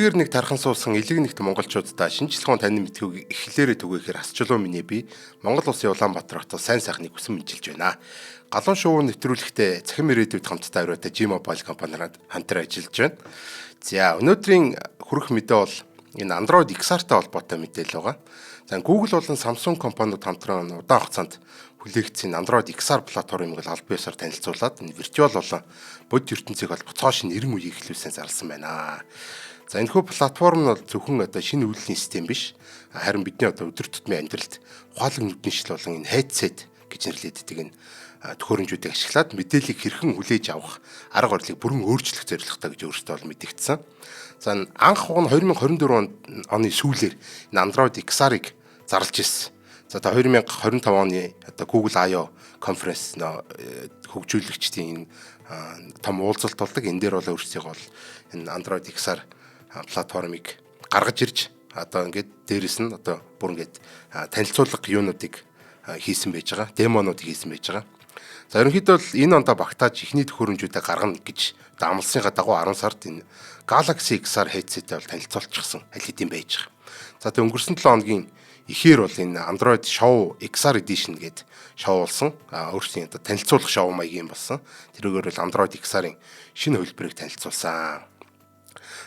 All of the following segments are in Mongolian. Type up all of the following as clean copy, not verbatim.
Хэдийгээр нэг тархан суусан элэг нэгт монголчуудаа шинжлэх ухааны танин мэдхүйг эхлээрээ түгээхээр асчлуу миний би Монгол улсын Улаанбаатар хотод сайн сайхныг хүсэн мэдчилж байна. Галуун шувуу нэвтрүүлэхдээ цахим ирээдүйд хамтдаа авираатай G-Mobile компаниараа хамтран ажиллаж байна. За өнөөдрийн хүрэх мэдээ бол энэ Android XR-тай холбоотой мэдээлэл байгаа. За Google болон Samsung компаниуд хамтран удаан хугацаанд хүлээгдсэн Android XR платформыг аль биесээр танилцуулаад энэ виртуал болон бодит ертөнцийг холбоцоо шинэ нэрэн үеийг эхлүүлсэн зарласан байна. За энэ хүү платформ нь бол зөвхөн шинэ үйлдлийн систем биш. Харин бидний өдөр тутмын амьдралд ухаалаг нүдний шил болон энэ headset гэж нэрлэдэг энэ төхөөрөмжүүдийг ашиглаад мэдээллийг хэрхэн хүлээж авах арга барилыг бүрэн өөрчлөх зорилготой гэж өөрөөсөө бол мэдэгдсэн. За анх уг нь 2024 оны сүүлээр энэ Android XR-ыг зарлж ирсэн. За 2025 оны Google I/O конференц хөгжүүлэгчдийн том уулзалт болдог. Энэ дээр бол өөрсдийгөө бол энэ Android XR платформыг гаргаж ирж ингээд дээрэс нь бүр ингээд танилцуулга юунуудыг хийсэн байж байгаа. Демонуудыг хийсэн байж байгаа. За ерөнхийдөө бол энэ ондоо багтааж ихний төхөөрөмжүүдээ гаргана гэж амласныхаа дагуу 10 сард энэ Galaxy XR headset-тэй бол танилцуулчихсан аль хэдийн байж байгаа. За тэг өнгөрсөн 7 хоногийн ихээр бол энэ Android Show XR Edition гэдэг шоу болсон. Өөрсдийн танилцуулах шоу маягийн болсон. Тэрүүгээр бол Android XR-ын шинэ хөлбөрийг танилцуулсан.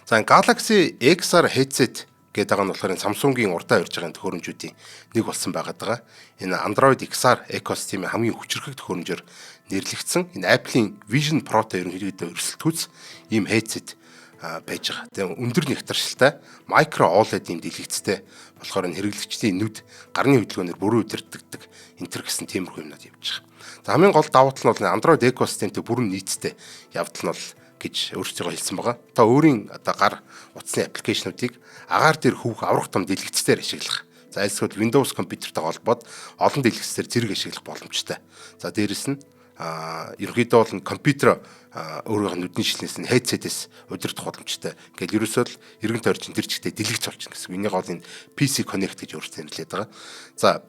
За Galaxy XR headset гэдэг нь болохоор Samsung-ийн урдаа ирж байгаа төхөөрөмжүүдийн нэг болсон байгаад байгаа. Энэ Android XR экосистемийн хамгийн хүчирхэг төхөөрөмжөөр нэрлэгдсэн. Энэ Apple-ийн Vision Pro-той ерөнхийдөө өрсөлдөхүйц ийм headset байж байгаа. Тэгээ өндөр нэгтршилтай micro OLED ийм дэлгэцтэй болохоор энэ хэрэглэгчдийн нүд гарны хөдөлгөөнөөр бүрэн удирддаг энтер гэсэн тиймэрхүү юмнууд явж байгаа. За хамгийн гол давуу тал нь бол Android экосистемтэй бүрэн нийцтэй явдал нь бол гэж өөрсдөө хэлсэн байгаа. Та өөрийн гар утасны аппликейшнуудыг агаар дээр хүүх аврах том дэлгэцээр ашиглах. За эсвэл Windows компьютертэй холбоод олон дэлгэцээр зэрэг ашиглах боломжтой. За дээрэс нь ерөнхийдөө бол компьютер өөрийнхөө нүдний шилнээс нь headset-ээс удирдах боломжтой. Ингээл ерөөсөө л эргэн тойрчин тэр чигтээ дэлгэц болчихно гэсэн. Энийг гол энэ PC Connect гэж өөрсдөө нэрлэдэг байгаа. За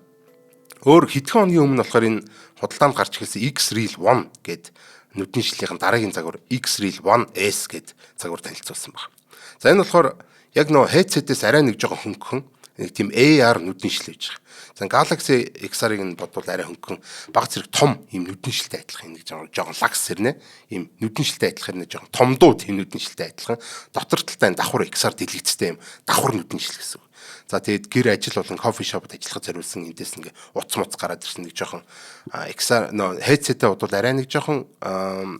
өөр хэдхэн хоногийн өмнө болохоор энэ худалдаанд гарч ирсэн X-Real 1 гэдэг нүдний шилхийн дараагийн загвар X-Real 1S гэдэг загвар танилцуулсан байна. За энэ болохоор яг нөө headset-ээс арай нэг жоохон хөнгөн нэг тийм AR нүдний шил гэж байгаа. За Galaxy XR-ыг нь бодвол арай хөнгөн баг зэрэг том ийм нүдний шилтэй адилхан нэг жоохон лакс сэрнэ. Ийм нүдний шилтэй адилхан нэг жоохон томдуу тийм нүдний шилтэй адилхан. Дотор талтай давхар XR дэлгэцтэй ийм давхар нүдний шил гэсэн. За тэгээд гэр ажил болон кофе шопод ажиллахад зориулсан эндээс ингээ уц муц гараад ирсэн нэг жоохон XR headset-тэй бодвол арай нэг жоохон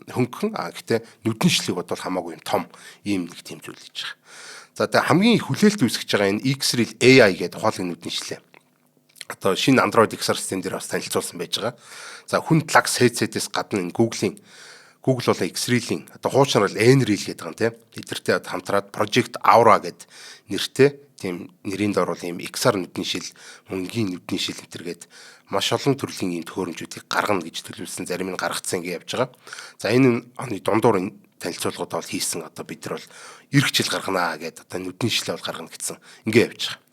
хөнгөн гэхдээ нүдний шилийг бодвол хамаагүй юм том ийм нэг тийм зүйл хийж байгаа. За тэгээд хамгийн их хүлээлт үүсгэж байгаа энэ X-Real AI гэдэг ухаалаг нүдний шилээ. Шинэ Android XR систем дээр бас танилцуулсан байж байгаа. За хүнд лагс headset-ээс гадна энэ Google болон X-Real-ийн хуучнаар л N-Real гэдэг юм тийм. Эдгээртэй хамтраад Project Aura гэдэг нэртэй тийм нэрийн дор бол ийм XR нүдний шил, мөнгөний нүдний шил энтергээд маш олон төрлийн ийм төхөөрөмжүүдийг гаргана гэж төлөвлөсөн зарим нь гаргацсан ингэ явж байгаа. За энэ оны дундуур энэ танилцуулгууд бол хийсэн бид нар бол эрг жил гаргана гэдэг нүдний шилээ бол гаргана гэсэн ингэ явж байгаа.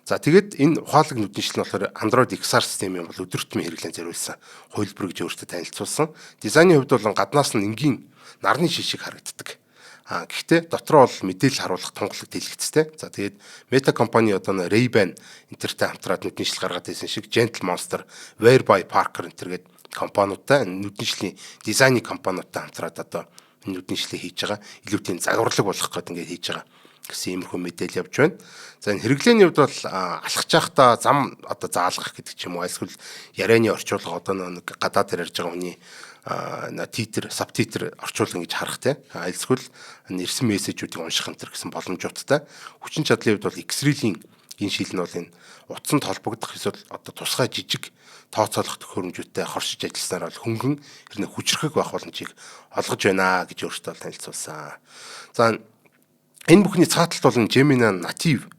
За тэгээд энэ ухаалаг нүдний шил нь болохоор Android XR системийн бол өдөртмийн хэрэглэн зориулсан хувилбар гэж өөртөө танилцуулсан. Дизайны хувьд бол гаднаас нь энгийн нарны шил шиг харагддаг. Гэхдээ дотроо бол мэдээлэл харуулах тунгалаг дэлгэцтэй. За тэгээд Meta компани Ray-Ban энтертэй хамтраад нүдний шил гаргаад байсан шиг Gentle Monster, Wear by Parker энтергээд компаниудтай нүдний шилийн дизайны компаниудтай хамтраад нүдний шилээ хийж байгаа. Илүү тийм загварлаг болох гэдэг ингээд хийж байгаа гэсэн иймэрхүү мэдээлэл явж байна. За энэ хэрэглээний хувьд бол алхаж байхдаа зам заалгах гэдэг ч юм уу эсвэл ярианы орчуулга нэг гадаад дээр ярьж байгаа хүний титр, сабтитр орчуулган гэж харах те. Эсвэл ирсэн мессежүүдийг унших энэ гэсэн боломжуудтай. Хүчин чадлын хувьд бол X-Real-ийн энэ шил нь бол энэ утсанд холбогдох эсвэл тусгай жижиг тооцоолох төхөөрөмжүүдтэй хоршиж ажилласнаар бол хөнгөн хэрнээ хүчрхэг байх боломжийг олгож байна гэж өөртөө танилцуулсан. За энэ бүхний цааталт бол Gemini Native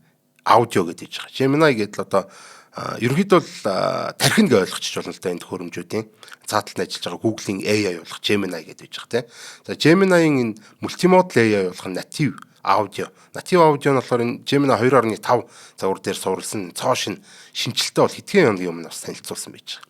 Audio гэдэг гэж байгаа. Gemini гэдэг ерөнхийдөө бол тархин гэж ойлгочих болно л да энэ төхөөрөмжүүдийн цааталт ажиллаж байгаа Google-ийн AI болох Gemini гэдэг гэж байгаа тийм. За Gemini-ийн энэ multimodal AI болох Native Audio нь болохоор энэ Gemini 2.5 загвар дээр суурилсан цоо шинжилтээ бол хэдхэн хоногийн өмнө бас танилцуулсан байж байгаа.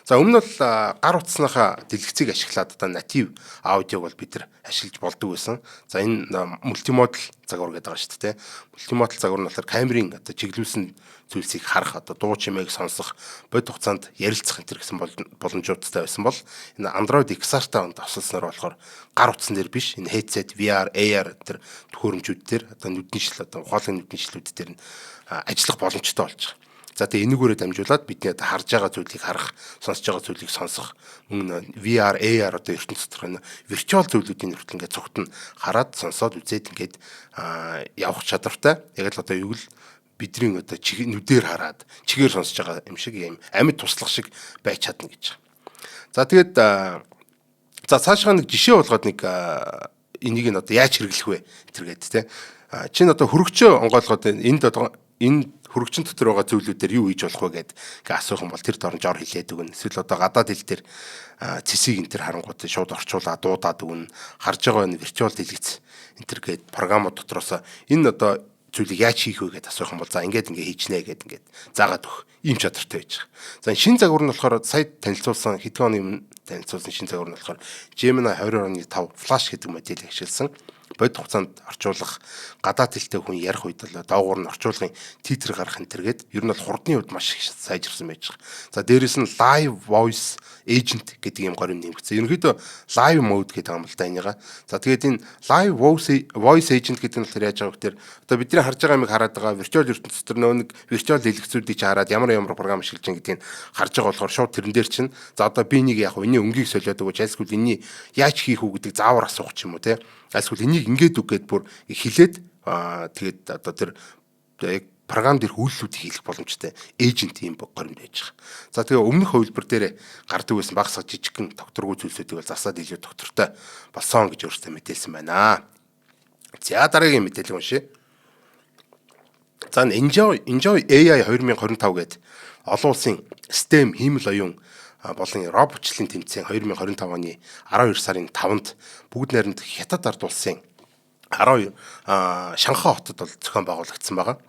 За өмнө бол гар утасныхаа дэлгэцийг ашиглаад одоо натив аудиог бол бид нар ашиглаж болдог байсан. За энэ мультимодал загвар гэдэг байгаа шүү дээ. Мультимодал загвар нь болохоор камерын одоо чиглүүлсэн зүйлсийг харах, одоо дуу чимээг сонсох, бод хугацаанд ярилцах энэ гэсэн боломжуудтай байсан бол энэ Android XR-тай тосолсноор болохоор гар утсан дээр биш, энэ headset, VR, AR тэр төхөөрөмжүүд дээр одоо нүдний шил одоо ухаалаг нүдний шилүүд дээр нь ажиллах боломжтой болж байгаа. За тэгээ энэгээрээ дамжуулаад бидний одоо харж байгаа зүйлийг харах, сонсож байгаа зүйлийг сонсох, мөн VR, AR одоо ертөнц доторх виртуал зүйлүүдийн хүртэл ингээд цогт нь хараад сонсоод үзээд ингээд явах чадвартай. Яг л одоо юу л бидний одоо нүдээр хараад чигээр сонсож байгаа юм шиг юм амьд туслах шиг байж чадна гэж. За тэгээд за цаашаа нэг жишээ болгоод нэг энийг нь одоо яаж хэрэглэх вэ тэргээд те. Чин одоо хөрөгчөө онгойлгоод энэ хөрөгчөн дотор байгаа зүйлүүдээр юу хийж болох вэ гэдэг асуух юм бол тэр дорн жор хилээд өгнө. Эсвэл одоо гадаад хэл дээр цэсийг энэ төр харангууд шууд орчуулаад дуудаад өгнө. Харж байгаа энэ виртуал дэлгэц энэ төр гээд програмууд дотроос энэ одоо зүйлийг яаж хийх вэ гэдээ асуух юм бол за ингээд хийчнэ гэд ингээд заагаад өгөх ийм чадвартай байж байгаа. За шинэ загвар нь болохоор сая танилцуулсан хэдэн оны өмнө танилцуулсан шинэ загвар нь болохоор Gemini 22.5 Flash гэдэг модельийг ашигласан. Бод хугацаанд орчуулах, гадаад хэлтэй хүн ярих үед л доогуур нь орчуулгын титр гарах энэ төргээд ер нь бол хурдны үед маш их сайжирсан байж байгаа. За дээрэс нь live voice agent гэдэг юм горим нэмэгдсэн. Ерөнхийдөө live mode гэдэг юм л да энийга. За тэгээд энэ live voice agent гэдэг нь болохоор яаж байгаа вэ гэхээр одоо бидний харж байгаа юмыг хараад байгаа virtual ертөнцийн дотор нөө нэг virtual дэлгэцүүдийг хараад ямар програм ашиглаж байгаа гэдгийг харж байгаа болохоор шууд тэрэн дээр чинь за одоо би нэг яг энэ өнгийг солиод өгөөч айлсгүй энэ яаж хийх үү гэдэг заавар асуух ч юм уу те. Айлсгүй энийг ингээд үгээд бүр хилээд тэгээд одоо тэр яг програм дээр үйлчлүүдийг хийх боломжтой эйжент юм горимд байж байгаа. За тэгээ өмнөх хувилбар дээр гардаг байсан багсаг жижигхэн докторгүй зүйлсүүдийг бол засаад илүү доктортой болсон гэж өөртөө мэдээлсэн байна. За дараагийн мэдээлэл уншъя. За Enjoy AI 2025 гэдэг олон улсын STEM хиймэл оюун болон роботчлалын тэмцээн 2025 оны 12 сарын 5-нд бүгд найрамд Хятад ард улсын Шанхай хотод бол зохион байгуулагдсан байгаа.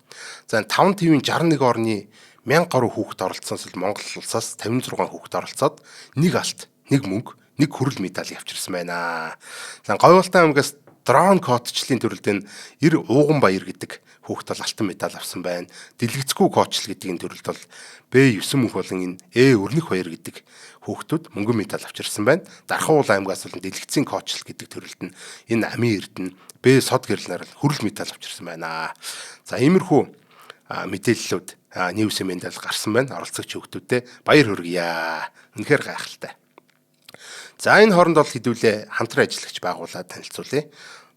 За 5 твийн 61 орны 1000 гаруй хүүхэд оролцсоос Монгол улсаас 56 хүүхэд оролцоод нэг алт, нэг мөнгө, нэг хүрэл медаль авчирсан байна. За Говьолтан аймгаас дрон коуччлалын төрөлд нь 90 ууган баяр гэдэг хүүхэд бол алтан медаль авсан байна. Дэлгэцгүй коучл гэдгийн төрөлд бол Б9 мөнх болон энэ Өрнөх баяр гэдэг хүүхдүүд мөнгөн медаль авчирсан байна. Дархан уул аймгаас бол дэлгэцийн коучл гэдэг төрөлд нь энэ Амин Эрдэнэ Б сод гэрлэнээр хүрэл медаль авчирсан байна. За иймэрхүү мэдээллүүд News Mendel гарсан байна. Оролцогч хүүхдүүдэд баяр хүргье. Үнэхээр гайхалтай. За энэ хооронд бол хэдүүлээ хамтран ажиллагч байгуулаад танилцуулъя.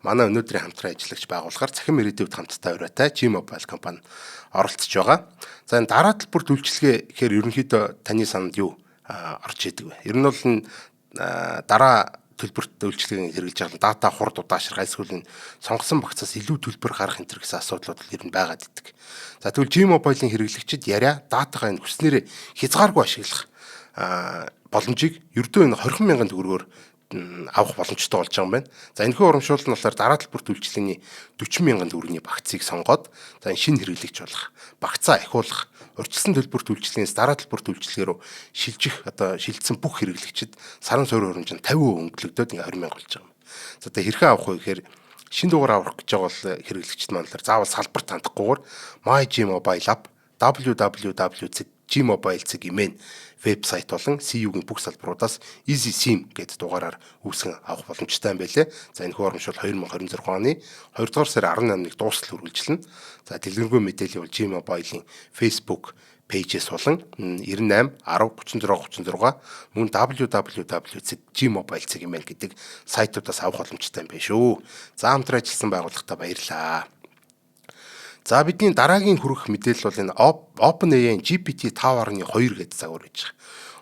Манай өнөөдрийн хамтран ажиллагч байгууллагаар цахим ирээдүйд хамттай ураатай G-Mobile компани оролцож байгаа. За энэ дараа талбарт үйлчилгээ гэхээр ерөнхийдөө таны санд юу орж идэг вэ? Ер нь бол дараа төлбөрт үйлчилгээний хэрэгжилж байгаа дата хурд удаашрах эсвэл сонгосон багцаас илүү төлбөр гарах энэ гэсэн асуудлууд ер нь байгаад идэг. За тэгвэл G-Mobile-ийн хэрэглэгчид яриа датагаа энэ хүснээрээ хязгааргүй ашиглах боломжийг ердөө энэ 20,000 төгрөгөөр авах боломжтой болж байгаа юм байна. За энэхүү урамшуул нь болохоор дараа талбарт үйлчилгээний 40,000 төгрөгийн багцыг сонгоод за энэ шинэ хэрэглэгч болох, багцаа ахиулах, урьдчилсан төлбөрт үйлчилгээнээс дараа талбарт үйлчилгээ рүү шилжих одоо шилжсэн бүх хэрэглэгчид сарын суурь хөрөмж нь 50% өнгөлөгдөөд ингээ 20,000 болж байгаа юм. За одоо хэрхэн авах вэ гэхээр шинэ дугаар авах гэж байгаа бол хэрэглэгчид маань заавал салбарт хандахгүйгээр My G-Mobile app www.gmobile.com вебсайт болон CU-гийн бүх салбаруудаас Easy SIM гэдэг дугаараар үүсгэн авах боломжтой юм байлээ. За энэ хуурмшуул 2026 оны 2 дугаар сарын 18-нд дуустал үргэлжилнэ. За дэлгэрэнгүй мэдээлэл бол G-Mobile-ийн Facebook пэйжээс болон 98 10 36 36 мөн www.gmobile.com гэдэг сайтуудаас авах боломжтой юм байна шүү. За хамтран ажилласан байгууллагатай баярлалаа. За бидний дараагийн хүрэх мэдээлэл бол энэ OpenAI GPT-5.2 гэдэг загвар гэж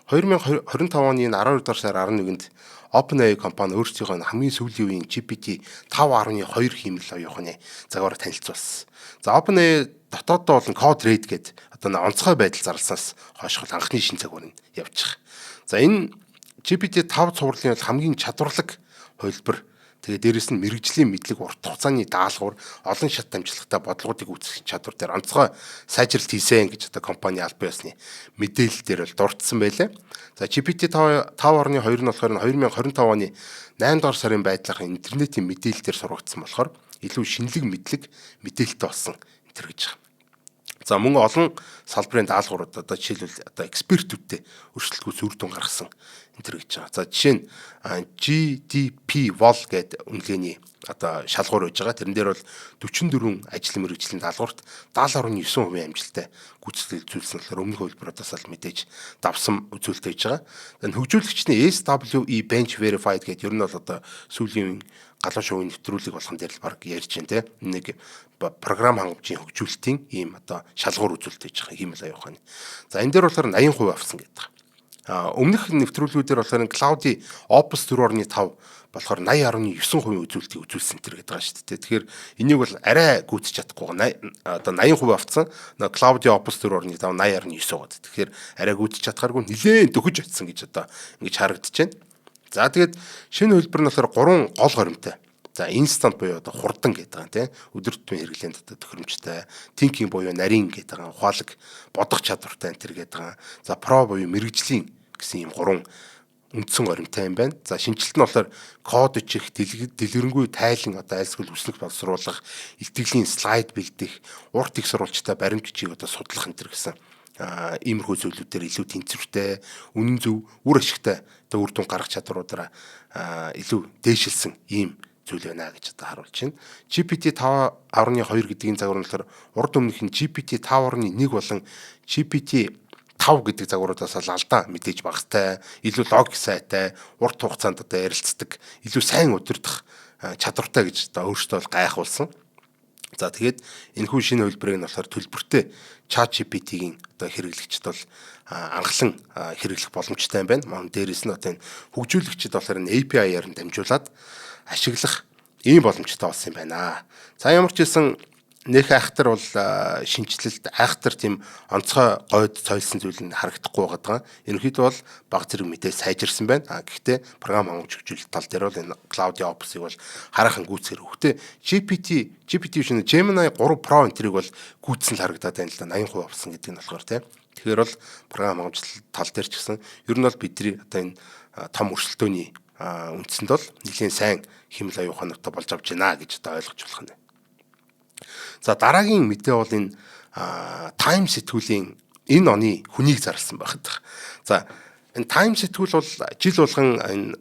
байгаа. 2025 оны 12 дугаар сарын 11-нд OpenAI компани өөрсдийнхөө хамгийн сүүлийн үеийн GPT-5.2 хиймэл оюухны загвараар танилцуулсан. За OpenAI дотооддоо болон Code Red гэдэг одоо онцгой байдал зарласнаас хойш анхны шинэ загвар нь явж байгаа. За энэ GPT-5 цувралын бол хамгийн чадварлаг хувилбар Тэгээд дээрэс нь мэрэгжлийн мэдлэг урт хугацааны даалгавар олон шат дамжлагтай бодлогуудыг үүсгэх чадвар дээр онцгой сайжралт хийсэн гэж одоо компани албан ёсны мэдээлэл дээр бол дурдсан байлаа. За GPT 5.2 нь болохоор 2025 оны 8 дугаар сарын байдлаар интернетийн мэдээлэл дээр сургагдсан болохоор илүү шинэлэг мэдлэг мэдээлэлтэй болсон энэ гэж байна. За мөн олон салбарын даалгаврууд одоо жишээлбэл одоо экспертүүдтэй өрсөлдөхөөс үр дүн гаргасан энэ гэж байгаа. За жишээ нь GDP Vol гэдэг үнэлгээний одоо шалгуур байж байгаа. Тэрэн дээр бол 44 ажил мэргэжлийн даалгаварт 70.9% амжилттай гүйцэтгэл үзүүлсэн болохоор өмнөх хувилбараас л мэдээж давсан үзүүлэлт байж байгаа. Энэ хөгжүүлэгчний SWE Bench Verified гэдэг ер нь бол одоо сүүлийн галуу шувын нэвтрүүлэг болгон дээр л баг ярьж байна те. Нэг програм хангамжийн хөгжүүлэлтийн ийм одоо шалгуур үзүүлэлт хийж байгаа юм л аюуханы. За энэ дээр болохоор 80% авсан гэдэг. Өмнөх нэвтрүүлгүүдээр болохоор Cloud-и Opus 4.5 болохоор 80.9% үзүүлэлтийг үзүүлсэн гэдэг байгаа шүү дээ. Тэгэхээр энийг бол арай гүйцэж чадахгүй одоо 80% авцсан. Cloud-и Opus 4.5 80.9 байгаа. Тэгэхээр арай гүйцэж чадхааргүй нэлээд дөхөж очсон гэж одоо ингэж харагдаж байна. За тэгээд шинэ хөлбөр нь болохоор 3 гол горимтой. За instant буюу одоо хурдан гэдэг байгаа тийм өдөр тутмын хэрэглээнд одоо төхөөрөмжтэй, thinking буюу нарийн гэдэг байгаа, ухаалаг бодох чадвартай энэ гэдэг байгаа. За pro буюу мэрэгжлийн гэсэн ийм 3 үндсэн горимтой юм байна. За шинжилт нь болохоор код бичих, дэлгэрэнгүй тайлан одоо айлсгал үснэх боловсруулах, илтгэлийн слайд бэлдэх, урт их сурвалжтай баримт бичгийг одоо судлах энэ гэсэн иймэрхүү зүйлүүдээр илүү тэнцвэртэй, үнэн зөв, үр ашигтай одоо үр дүн гаргах чадваруудаараа илүү дээшилсэн ийм зүйл байна гэж одоо харуулж байна. GPT 5.2 гэдгийн загвар нь болохоор урд өмнөх нь GPT 5.1 болон GPT 5 гэдэг загваруудаас л алдаа мэдээж багастай, илүү логик сайтай, урт хугацаанд одоо ярилцдаг, илүү сайн удирдах чадвартай гэж одоо өөртөө гайхуулсан. За тэгээд энэхүү шинэ хөлбөрийг нь болохоор төлбөртэй ChatGPT-ийн одоо хэрэглэгчд бол анхлан хэрэглэх боломжтой юм байна. Мөн дээрээс нь одоо энэ хөгжүүлэгчд болохоор энэ API-аар нь дамжуулаад ашиглах ийм боломжтой болсон юм байна. За ямар ч хэлсэн нөх айхтар бол шинжилэлт айхтар тийм онцгой гойд цойлсон зүйл нь харагдахгүй байгаа. Ерөнхийдөө бол баг зэрэг мэдээ сайжирсан байна. Гэхдээ програм хангамж хөгжүүлэлт тал дээр бол энэ Cloud Opus-ыг бол хараахан гүйцээр өгөхтэй. GPT шинэ Gemini 3 Pro энтрийг бол гүйцэн л харагдаад байна л да 80% авсан гэдэг нь болохоор тийм. Тэгэхээр бол програм хангамжлалт тал дээр ч гэсэн ер нь бол бидний одоо энэ том өрсөлдөөний үндсэнд бол нэлийн сайн хэмэл аюуханартай болж авч байна гэж одоо ойлгож болох нь. За дараагийн мэдээ бол энэ Time сэтгүүлийн энэ оны хүнийг зарласан байхад. За энэ Time сэтгүүл бол жил болгон энэ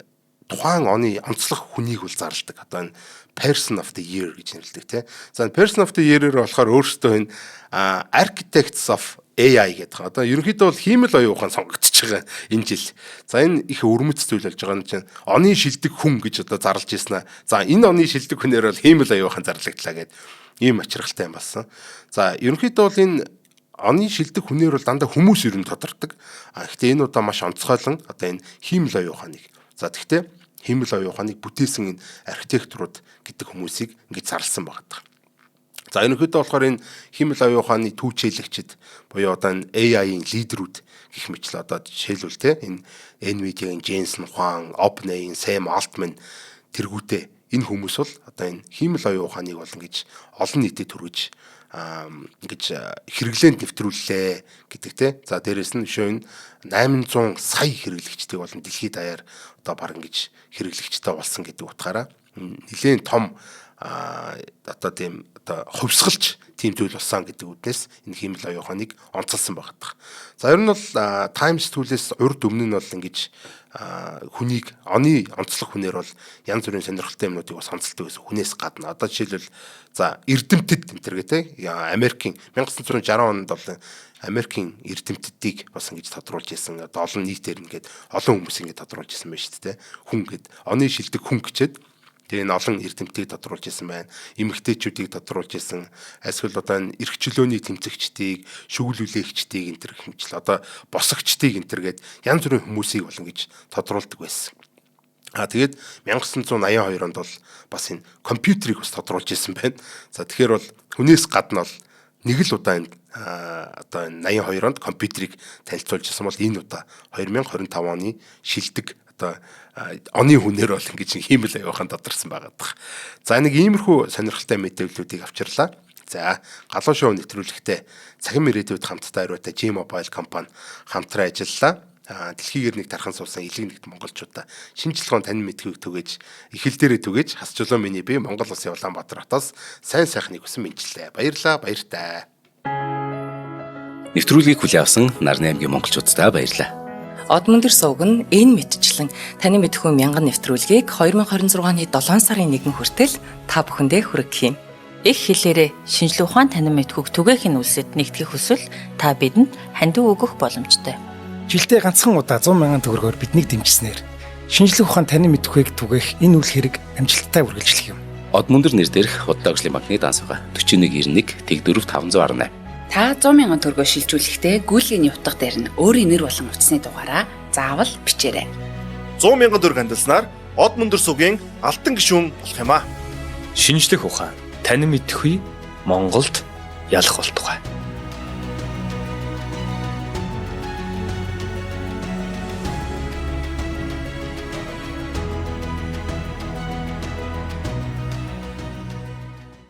тухайн оны онцлог хүнийг бол зарладаг. Одоо энэ Person of the Year гэж нэрлэдэг тийм. За Person of the Year-ээр болохоор өөрөөсөө энэ Architects of AI гэдэг. Одоо ерөнхийдөө бол хиймэл оюухан сонгогдож байгаа энэ жил. За энэ их өрмөц зүйл болж байгаа нь чинь оны шилдэг хүн гэж одоо зарлж ирсэн аа. За энэ оны шилдэг хүнээр бол хиймэл оюухан зарлагдлаа гэдэг ийм ачиргалтай юм болсон. За ерөнхийдөө бол энэ оны шилдэг хүнээр бол дандаа хүмүүс ер нь тодордог. Гэхдээ энэ удаа маш онцгойлон одоо энэ хиймэл оюуханыг. За тэгвэл хиймэл оюуханыг бүтээсэн энэ архитекторууд гэдэг хүмүүсийг ингэж зарласан байгаа. За ерөнхийдөө болохоор энэ хиймэл оюуханы түүчээлэгчид буюу одоо энэ AI-ийн лидерүүд гэх мэтлээ одоо жишээлбэл те энэ Nvidia-ийн Jensen Huang, OpenAI-ийн Sam Altman тэргүүтээ энэ хүмүүс бол одоо энэ хиймэл оюуханыг бол ингэж олон нийтэд хүргэж ингэж хэрэглээнд нэвтрүүллээ гэдэг те. За дээрэс нь шөнө 800 сая хэрэглэгчтэй болон дэлхийд даяар одоо баг ингэж хэрэглэгчтэй болсон гэдэг утгаараа нэлээд том одоо тийм одоо хувьсгалч тийм зүйл болсон гэдэг үднээс энэ хиймэл оюуханыг онцолсон байгаа. За ер нь бол Times сэтгүүлээс урд өмнө нь бол ингэж хүнийг оны онцлог хүнээр бол янз бүрийн сонирхолтой юмнуудыг бас онцолдог гэсэн хүнээс гадна одоо жишээлбэл за эрдэмтэд энэ төр гэдэг Америкийн 1960 онд бол Америкийн эрдэмтдийг бас ингэж тодруулж ирсэн. Одоо олон нийтээр ингээд олон хүмүүс ингэж тодруулж ирсэн байна шүү дээ. Хүн гэд оны шилдэг хүн гэчээд тэгээ энэ олон эрдэмтдийг тодруулж ирсэн байна. Эмэгтэйчүүдийг тодруулж ирсэн. Эсвэл одоо энэ эрх чөлөөний тэмцэгчдийг, шүглүүлэгчдийг энэ төр хэмжил одоо босогчдыг энэ төр гэд янз бүрийн хүмүүсийг болон гэж тодруулдаг байсан. Тэгээд 1982 онд бол бас энэ компьютерийг бас тодруулж ирсэн байна. За тэгэхээр бол хүнээс гадна бол нэг л удаа энэ одоо 82 онд компьютерийг танилцуулж ирсэн бол энэ удаа 2025 оны шилдэг одоо оны хүнээр бол ингэж хиймэл аюухан тодорсон байгаа дах. За нэг иймэрхүү сонирхолтой мэдээллүүдийг авчирлаа. За галуу шоу нэвтрүүлэгтээ цахим ирээдүйд хамтдаа хариутай G-Mobile компани хамтран ажиллалаа. Дэлхийгээр нэг тархан суусан элэг нэгт монголчуудаа шинжилгээ тань мэдхүйг түгээж их хэл дээрээ түгээж хасчлоо миний би Монгол улсын Улаанбаатар хотоос сайн сайхныг хүсэн мэдчилээ. Баярлаа, баяртай. Нэвтрүүлгийг хүлээн авсан Нарны аймгийн монголчуудаа баярлалаа. Од мөндөр сувг нь энэ мэдчлэн таны мэдхүйн мянган нэвтрүүлгийг 2026 оны 7 сарын 1 хүртэл та бүхэндээ хүргэх юм. Их хэлээрээ шинжлэх ухаан танин мэдхүйг түгээх нь үлсэд нэгтгэх хүсвэл та бидэнд хандив өгөх боломжтой. Жилдээ ганцхан удаа 100,000 төгрөгөөр биднийг дэмжснээр шинжлэх ухаан танин мэдхүйг түгээх энэ үйл хэрэг амжилттай үргэлжлэх юм. Од мөндөр нэр дээрх Худал агшлын банкны дансгаа 4191 тэг 4518. Та 100,000 төгрөгөөр шилжүүлэхдээ гүйлгээний утга дээр нь өөрийн нэр болон утасны дугаараа заавал бичээрэй. 100,000 төгрөг хандсанаар Од мөндөр сувгийн алтан гишүүн болох юм а. Шинжлэх ухаан танин мэдхгүй Монголд ялах болтугай.